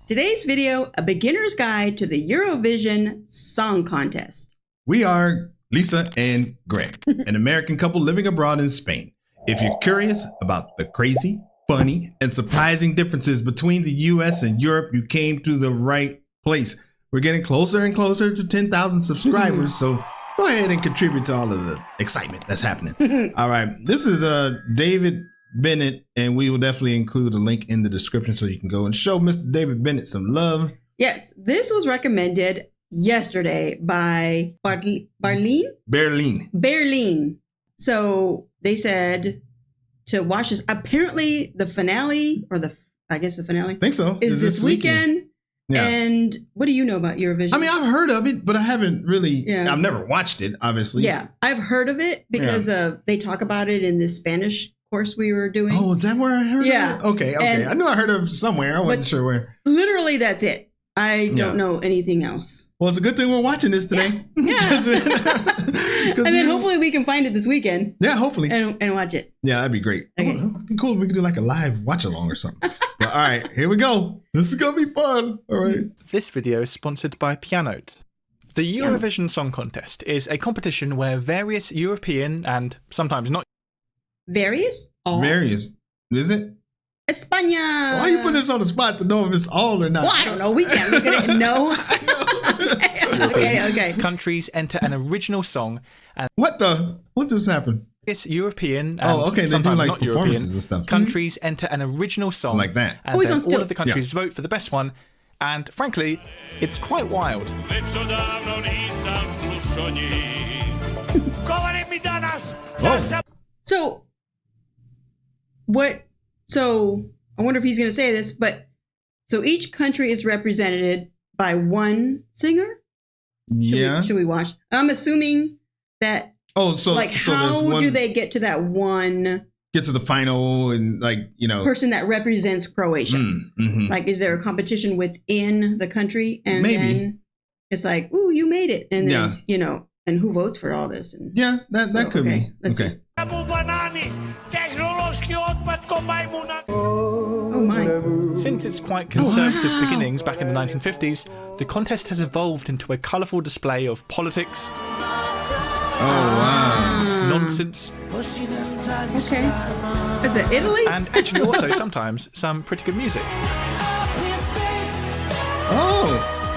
Today's video, a beginner's guide to the Eurovision Song Contest. We are Lisa and Greg, an American couple living abroad in Spain. If you're curious about the crazy, funny, and surprising differences between the US and Europe, you came to the right place. We're getting closer and closer to 10,000 subscribers, so go ahead and contribute to all of the excitement that's happening. All right, this is David Bennett, and we will definitely include a link in the description so you can go and show Mr. David Bennett some love. Yes, this was recommended yesterday by Berlin. So they said to watch this. Apparently the finale, or the finale. I think so. Is this weekend. Yeah. And what do you know about Eurovision? I mean, I've heard of it, but I haven't really, I've never watched it, obviously. Yeah, I've heard of it because they talk about it in this Spanish course we were doing. Oh, is that where I heard of it? Okay. And I knew I heard of somewhere. I wasn't sure where. Literally, that's it. I don't know anything else. Well, it's a good thing we're watching this today. Yeah. And then hopefully we can find it this weekend. Yeah, hopefully. And watch it. Yeah, that'd be great. Okay. It'd be cool if we could do like a live watch along or something. But, all right, here we go. This is going to be fun. All right. This video is sponsored by Pianote. The Eurovision Song Contest is a competition where various European and sometimes not. Various? All? Various. Is it? España. Why are you putting this on the spot to know if it's all or not? Well, I don't know. We can't look at it and know. Okay. Countries enter an original song. And what just happened? It's European and they do like not performances European and stuff. Countries enter an original song. Like that. And then all of the countries vote for the best one. And frankly, it's quite wild. So I wonder if he's going to say this, but so each country is represented by one singer? Should we watch? I'm assuming that. How do they get to that one? Get to the final and person that represents Croatia. Mm-hmm. Like, is there a competition within the country? And maybe then it's like, ooh, you made it. And then, and who votes for all this? And that could be. Okay. Oh my. Since its quite conservative beginnings back in the 1950s, the contest has evolved into a colourful display of politics. Nonsense. Okay. Is it Italy? And actually also sometimes some pretty good music.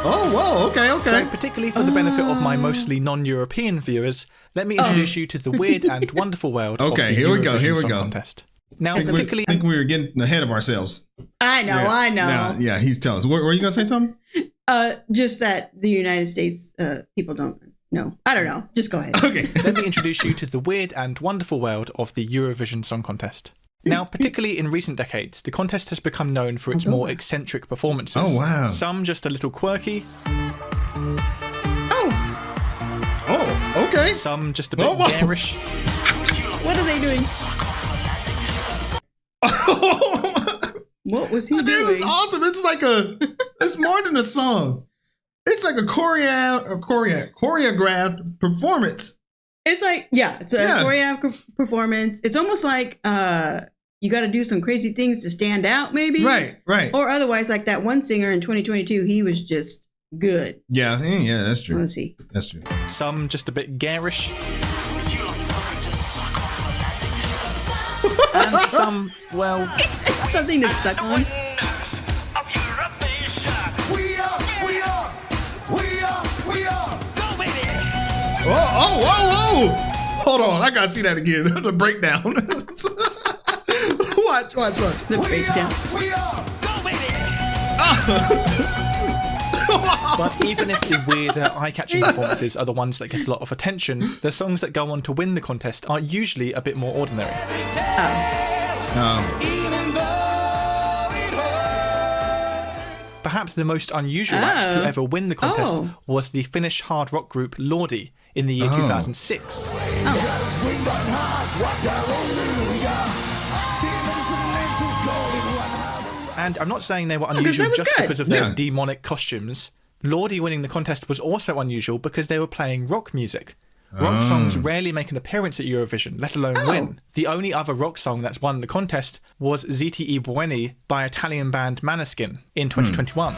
Whoa, okay. So particularly for the benefit of my mostly non-European viewers, let me introduce you to the weird and wonderful world of the Eurovision Song Contest. Now, I think we were getting ahead of ourselves. I know. Yeah, he's telling us. Were you going to say something? Just that the United States people don't know. I don't know. Just go ahead. Okay. Let me introduce you to the weird and wonderful world of the Eurovision Song Contest. Now, particularly in recent decades, the contest has become known for its more eccentric performances. Oh, wow. Some just a little quirky. Oh, okay. Some just a bit garish. What are they doing? What was he doing? This is awesome. It's more than a song. It's like a choreographed performance. It's like, it's a choreographed performance. It's almost like you got to do some crazy things to stand out, maybe. Right. Or otherwise, like that one singer in 2022, he was just good. Yeah, that's true. Let's see. That's true. Some just a bit garish. And some, well... It's something to suck on. Whoa. Hold on. I got to see that again. The breakdown. Watch. The breakdown. But even if the weirder, eye-catching performances are the ones that get a lot of attention, the songs that go on to win the contest are usually a bit more ordinary. Perhaps the most unusual act to ever win the contest was the Finnish hard rock group Lordi in the year 2006. And I'm not saying they were unusual just because of their demonic costumes. Lordi winning the contest was also unusual because they were playing rock music. rock songs rarely make an appearance at Eurovision, let alone win. The only other rock song that's won the contest was Ziti I Buoni by Italian band Maneskin in 2021.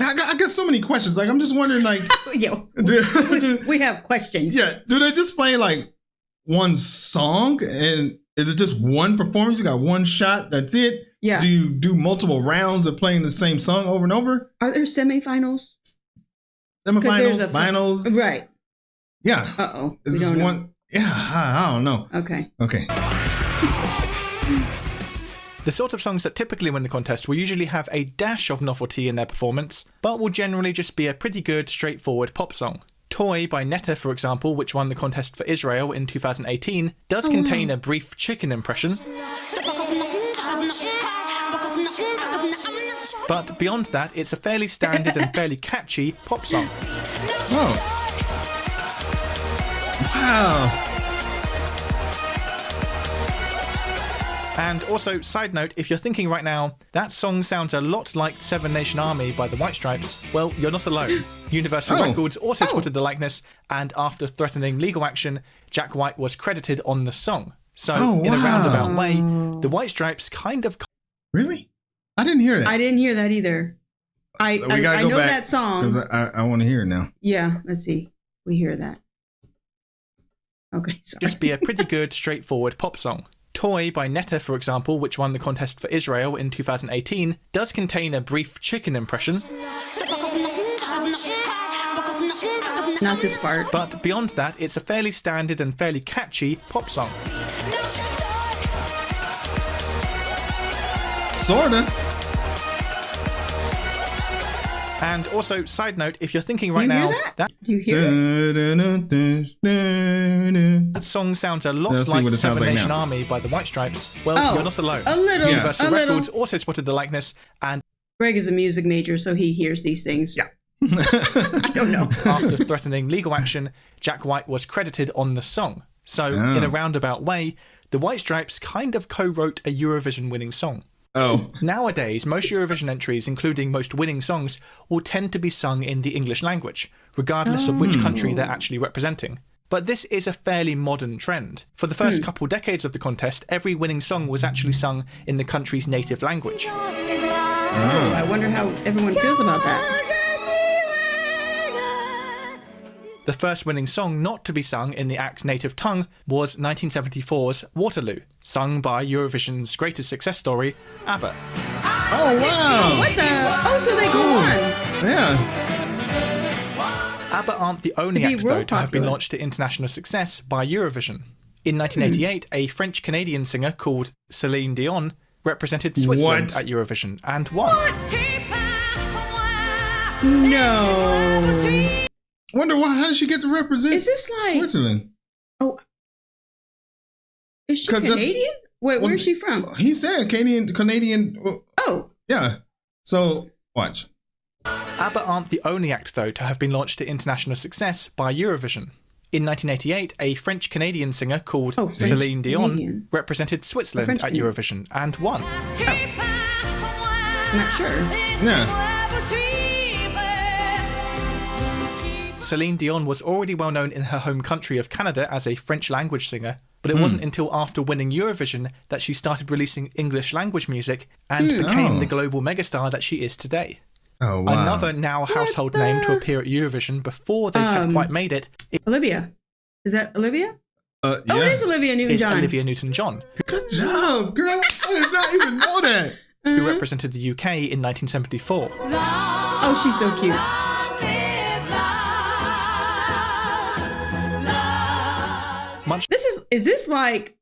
I got so many questions. Like, I'm just wondering, like, we have questions. Yeah, do they just play like one song, and is it just one performance? You got one shot. That's it. Yeah. Do you do multiple rounds of playing the same song over and over? Are there semifinals? Semifinals, finals. Right. Yeah. Uh-oh. Is this one? Know. Yeah, I don't know. Okay. The sort of songs that typically win the contest will usually have a dash of novelty in their performance, but will generally just be a pretty good, straightforward pop song. Toy by Netta, for example, which won the contest for Israel in 2018, does contain a brief chicken impression. But beyond that, it's a fairly standard and fairly catchy pop song. Oh. Wow. And also, side note, if you're thinking right now, that song sounds a lot like Seven Nation Army by the White Stripes, well, you're not alone. Universal Records also spotted the likeness, and after threatening legal action, Jack White was credited on the song. So, in a roundabout way, the White Stripes kind of... Really? I didn't hear that. I didn't hear that either. I know that song. Because I want to hear it now. Yeah, let's see. We hear that. Okay, sorry. Just be a pretty good, straightforward pop song. Toy by Netta, for example, which won the contest for Israel in 2018, does contain a brief chicken impression. Not this part. But beyond that, it's a fairly standard and fairly catchy pop song. Sorta. And also, side note, if you're thinking right now, do you hear that? That song sounds a lot like Seven Nation Army by the White Stripes. Well, you're not alone. A little. Universal Records also spotted the likeness, and Greg is a music major, so he hears these things. Yeah. I don't know. After threatening legal action, Jack White was credited on the song. So, in a roundabout way, the White Stripes kind of co-wrote a Eurovision winning song. Oh. Nowadays, most Eurovision entries, including most winning songs, will tend to be sung in the English language, regardless of which country they're actually representing. But this is a fairly modern trend. For the first couple decades of the contest, every winning song was actually sung in the country's native language. I wonder how everyone feels about that. The first winning song not to be sung in the act's native tongue was 1974's Waterloo, sung by Eurovision's greatest success story, ABBA. Oh, wow! What the? Oh, so they go on. Yeah. ABBA aren't the only act, though, to have been launched to international success by Eurovision. In 1988, a French-Canadian singer called Celine Dion represented Switzerland at Eurovision and won. No. I wonder how did she get to represent Switzerland? Oh, is she Canadian? Wait, where's she from? He said Canadian. Oh. Yeah. So, watch. ABBA aren't the only act, though, to have been launched to international success by Eurovision. In 1988, a French-Canadian singer called Celine Dion represented Switzerland at Eurovision and won. I'm not sure. Yeah. Celine Dion was already well known in her home country of Canada as a French language singer, but it wasn't until after winning Eurovision that she started releasing English language music and became the global megastar that she is today. Oh, wow. Another now household name to appear at Eurovision before they had quite made it. Olivia. Is that Olivia? Yeah. Oh, it is Olivia Newton-John. Olivia Newton-John. Good job, girl. I did not even know that. Who represented the UK in 1974. Oh, she's so cute. Is this like,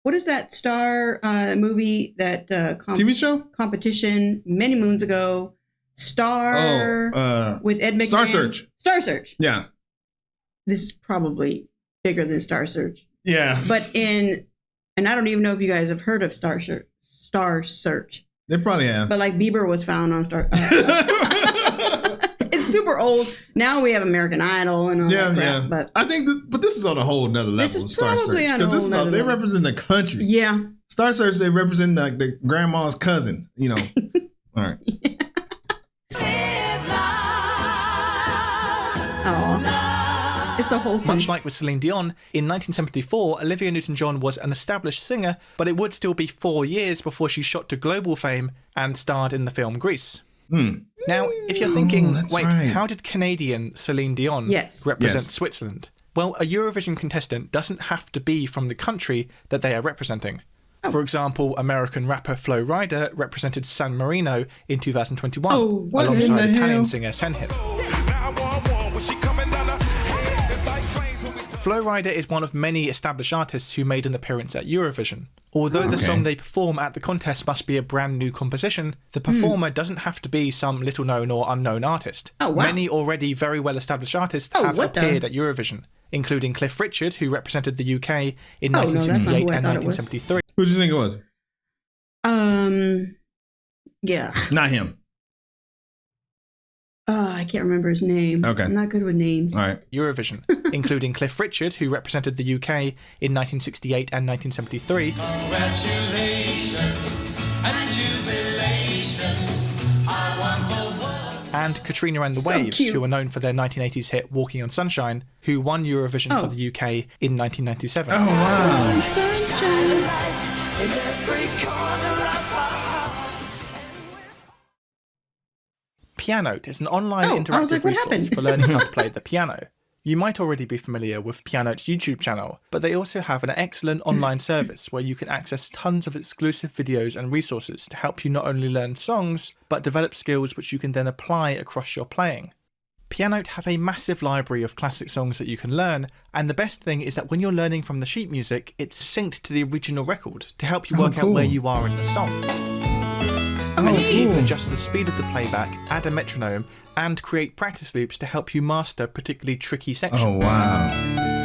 what is that Star movie that TV show competition many moons ago? Star with Ed McMahon. Star Search. Yeah. This is probably bigger than Star Search. Yeah. But and I don't even know if you guys have heard of Star Search. They probably have. But like Bieber was found on Star. It's super old. Now we have American Idol and all that crap. Yeah. But I think this is on a whole nother level. This is Star probably Search. on a whole nother level. They represent the country. Yeah. Star Search, they represent like the grandma's cousin, you know. All right. It's so wholesome. Much like with Celine Dion, in 1974, Olivia Newton-John was an established singer, but it would still be 4 years before she shot to global fame and starred in the film Grease. Now, if you're thinking, how did Canadian Celine Dion represent Switzerland? Well, a Eurovision contestant doesn't have to be from the country that they are representing. For example, American rapper Flo Rida represented San Marino in 2021 alongside Italian singer Senhit. Flo Rida is one of many established artists who made an appearance at Eurovision. Although the song they perform at the contest must be a brand new composition, the performer doesn't have to be some little-known or unknown artist. Many already very well-established artists have appeared at Eurovision, including Cliff Richard, who represented the UK in 1968 and 1973. Who do you think it was? Yeah. Not him. I can't remember his name. Okay. I'm not good with names. All right. Eurovision, including Cliff Richard, who represented the UK in 1968 and 1973. Congratulations and jubilations. I won the world. And Katrina and the Waves, who were known for their 1980s hit Walking on Sunshine, who won Eurovision for the UK in 1997. Oh, wow. Sunshine. Pianote is an online interactive resource for learning how to play the piano. You might already be familiar with Pianote's YouTube channel, but they also have an excellent online service where you can access tons of exclusive videos and resources to help you not only learn songs, but develop skills which you can then apply across your playing. Pianote have a massive library of classic songs that you can learn, and the best thing is that when you're learning from the sheet music, it's synced to the original record to help you work out where you are in the song. And you can even adjust the speed of the playback, add a metronome, and create practice loops to help you master particularly tricky sections. Oh, wow.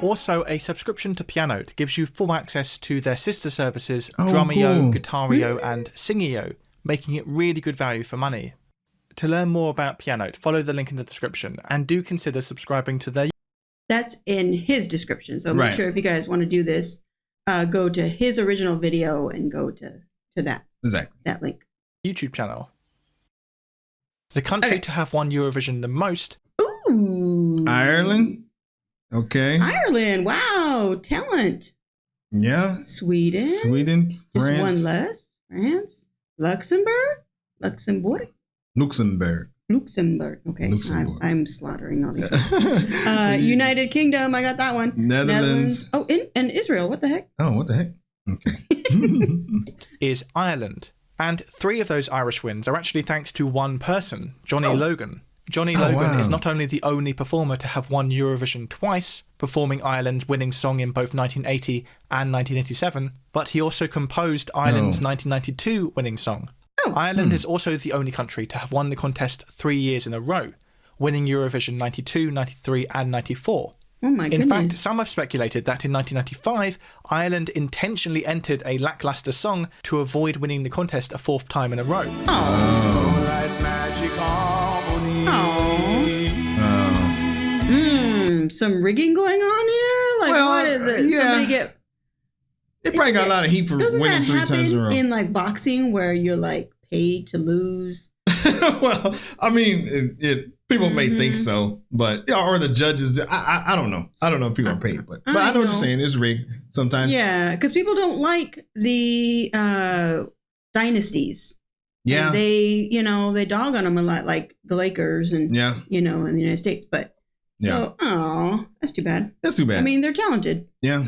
Also, a subscription to Pianote gives you full access to their sister services, Drumeo, Guitario, and Singio, making it really good value for money. To learn more about Pianote, follow the link in the description, and do consider subscribing to their... That's in his description. So make sure if you guys want to do this, go to his original video and go to that. Exactly. That link. YouTube channel. The country to have won Eurovision the most. Ooh. Ireland. Okay. Ireland. Wow. Talent. Yeah. Sweden. France. Just one less. France. Luxembourg. Okay. Luxembourg. I'm slaughtering all these. United Kingdom. I got that one. Netherlands. Oh, and Israel. What the heck? Oh, what the heck? Okay. Is Ireland. And 3 of those Irish wins are actually thanks to one person, Johnny Logan. Johnny Logan is not only the only performer to have won Eurovision twice, performing Ireland's winning song in both 1980 and 1987, but he also composed Ireland's 1992 winning song. Ireland is also the only country to have won the contest 3 years in a row, winning Eurovision 92, 93 and 94. Oh my goodness. In fact, some have speculated that in 1995, Ireland intentionally entered a lackluster song to avoid winning the contest a 4th time in a row. Some rigging going on here? Like, what is it? Somebody get... They probably got a lot of heat for winning 3 times in a row. In like boxing where you're like paid to lose? Well, I mean, people may think so, but or the judges. I don't know. I don't know if people are paid, but I know what you're saying. It's rigged sometimes. Yeah, because people don't like the dynasties. Yeah, and they dog on them a lot, like the Lakers and in the United States. But that's too bad. That's too bad. I mean, they're talented. Yeah.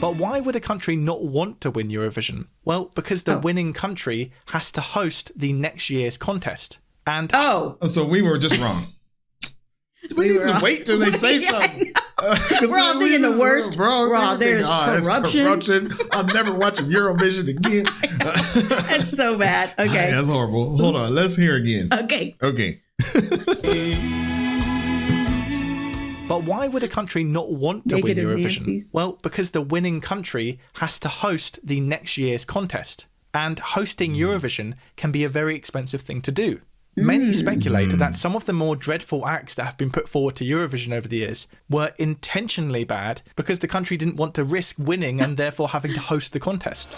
But why would a country not want to win Eurovision? Well, because the winning country has to host the next year's contest. And so we were just wrong. we need to wait till they say something. We're all thinking the worst. There's corruption. I'm never watching Eurovision again. That's so bad. Okay. That's horrible. Hold on. Let's hear again. Okay. But why would a country not want to win Eurovision? Nancy's. Well, because the winning country has to host the next year's contest. And hosting Eurovision can be a very expensive thing to do. Many speculate that some of the more dreadful acts that have been put forward to Eurovision over the years were intentionally bad because the country didn't want to risk winning and therefore having to host the contest.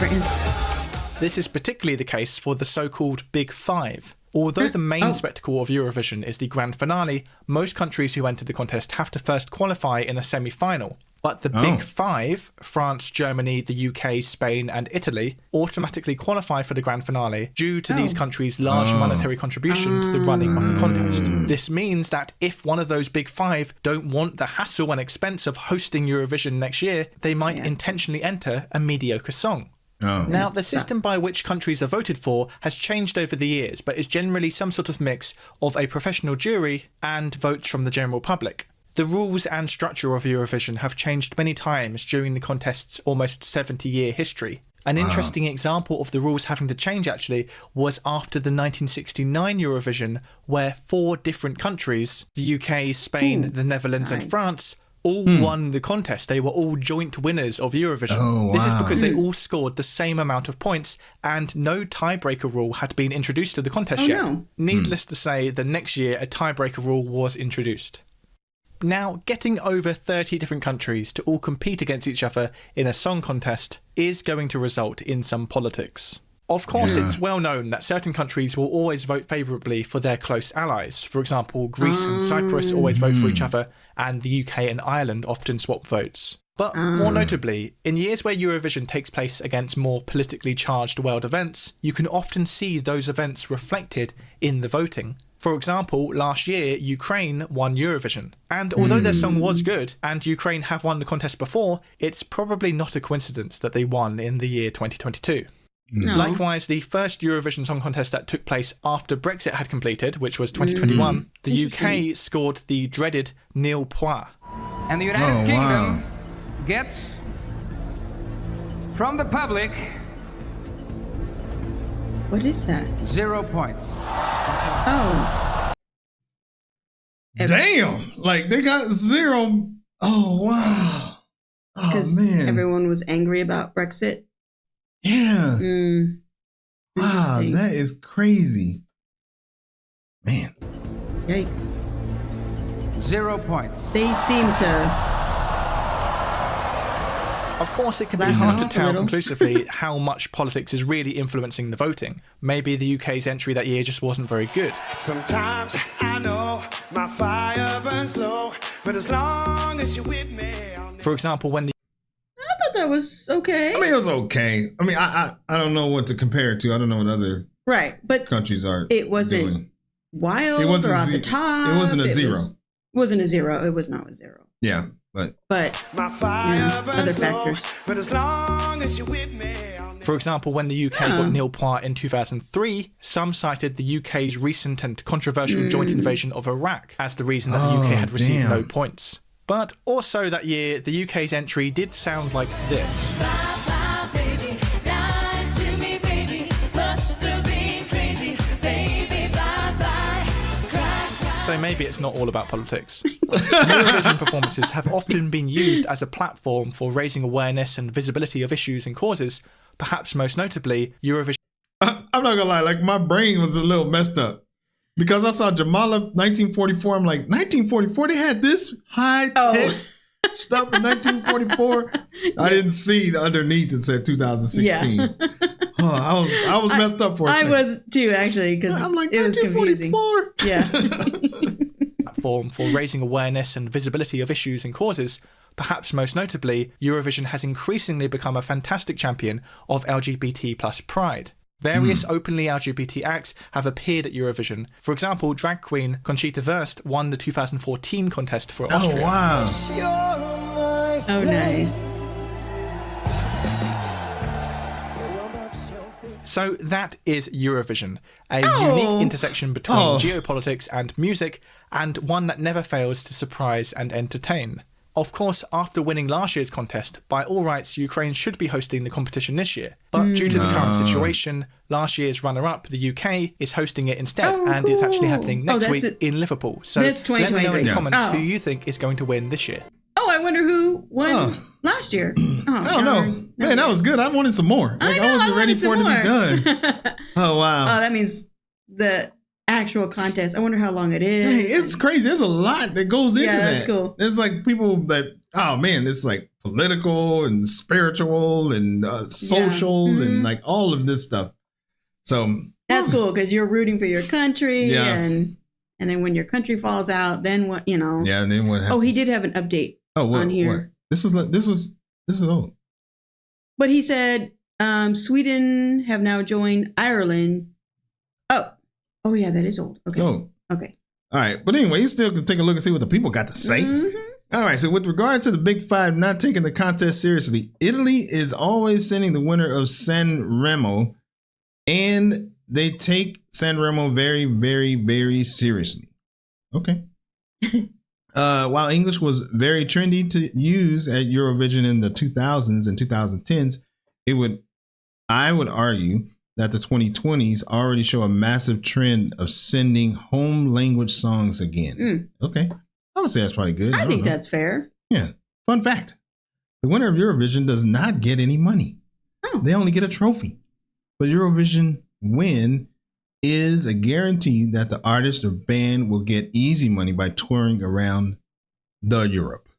France. This is particularly the case for the so-called Big Five. Although the main spectacle of Eurovision is the grand finale, most countries who enter the contest have to first qualify in a semi-final. But the Big Five, France, Germany, the UK, Spain and Italy, automatically qualify for the grand finale due to these countries' large monetary contribution to the running of the contest. This means that if one of those Big Five don't want the hassle and expense of hosting Eurovision next year, they might intentionally enter a mediocre song. Now, the system by which countries are voted for has changed over the years, but is generally some sort of mix of a professional jury and votes from the general public. The rules and structure of Eurovision have changed many times during the contest's almost 70-year history. An interesting example of the rules having to change, actually, was after the 1969 Eurovision, where 4 different countries, the UK, Spain, the Netherlands and France, all won the contest. They were all joint winners of Eurovision. This is because they all scored the same amount of points and no tiebreaker rule had been introduced to the contest yet. Needless to say, the next year a tiebreaker rule was introduced. Now, getting over 30 different countries to all compete against each other in a song contest is going to result in some politics. Of course, it's well known that certain countries will always vote favourably for their close allies. For example, Greece and Cyprus always vote for each other, and the UK and Ireland often swap votes. But more notably, in years where Eurovision takes place against more politically charged world events, you can often see those events reflected in the voting. For example, last year, Ukraine won Eurovision. And although their song was good, and Ukraine have won the contest before, it's probably not a coincidence that they won in the year 2022. No. Likewise, the first Eurovision Song Contest that took place after Brexit had completed, which was 2021, the UK scored the dreaded nil points. And the United Kingdom gets from the public... What is that? 0 points. Oh. Damn! Like, they got 0. Oh, wow. Oh, man. Everyone was angry about Brexit. Yeah. Wow, that is crazy. Man. Yikes. 0 points. They seem to... Of course, it can be hard to tell conclusively how much politics is really influencing the voting. Maybe the UK's entry that year just wasn't very good. Sometimes I know my fire burns low, but as long as you're with me... For example, when the that was okay. I mean, it was okay. I mean, I don't know what to compare it to. I don't know what other countries are. It wasn't doing. Wild or off the top. It wasn't a 0. Wasn't a 0. It was not a 0. Yeah, but other factors. But as long as you're with me. For example, when the UK got nil points in 2003, some cited the UK's recent and controversial joint invasion of Iraq as the reason that the UK had received no points. But also that year, the UK's entry did sound like this. So maybe it's not all about politics. Eurovision performances have often been used as a platform for raising awareness and visibility of issues and causes, perhaps most notably Eurovision. I'm not gonna lie, like my brain was a little messed up. Because I saw Jamala 1944, I'm like, 1944? They had this high-tech stuff in 1944? I didn't see the underneath it said 2016. Yeah. I was messed up for a second. I was too, actually, because I'm like, it was confusing. 1944? Yeah. Platform for raising awareness and visibility of issues and causes. Perhaps most notably, Eurovision has increasingly become a fantastic champion of LGBT plus pride. Various openly LGBT acts have appeared at Eurovision. For example, drag queen Conchita Wurst won the 2014 contest for Austria. Oh, wow. Oh, nice. So that is Eurovision, a unique intersection between geopolitics and music, and one that never fails to surprise and entertain. Of course, after winning last year's contest, by all rights, Ukraine should be hosting the competition this year. But due to the current situation, last year's runner-up, the UK, is hosting it instead, and it's actually happening next week in Liverpool. So let me know in the comments who you think is going to win this year. Oh, I wonder who won last year. I don't know. Man, that was good. I wanted some more. Like, I wasn't ready for it to be done. Oh, wow. Oh, that means the actual contest. I wonder how long it is. Dang, it's crazy. There's a lot that goes into that. That's cool. There's like people that oh man, it's like political and spiritual and social and like all of this stuff. So that's cool because you're rooting for your country, and then when your country falls out, then what? You know? Yeah, and then what happens? Oh, he did have an update. On here. What? This is old. But he said Sweden have now joined Ireland. Oh yeah, that is old. Okay. Okay. All right, but anyway, you still can take a look and see what the people got to say. Mm-hmm. All right, so with regard to the Big Five not taking the contest seriously, Italy is always sending the winner of Sanremo, and they take Sanremo very, very, very seriously. Okay. While English was very trendy to use at Eurovision in the 2000s and 2010s, I would argue that the 2020s already show a massive trend of sending home language songs again. Okay. I would say that's probably good. I think that's fair. Yeah. Fun fact. The winner of Eurovision does not get any money. Oh. They only get a trophy. But Eurovision win is a guarantee that the artist or band will get easy money by touring around the Europe.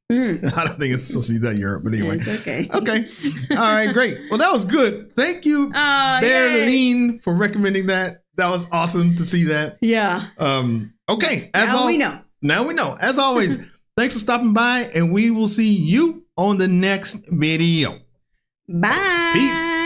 I don't think it's supposed to be that Europe, but anyway. It's okay. Okay. All right, great. Well, that was good. Thank you, Berlin, for recommending that. That was awesome to see that. Yeah. Okay. Now we know. Now we know. As always, thanks for stopping by, and we will see you on the next video. Bye. Peace.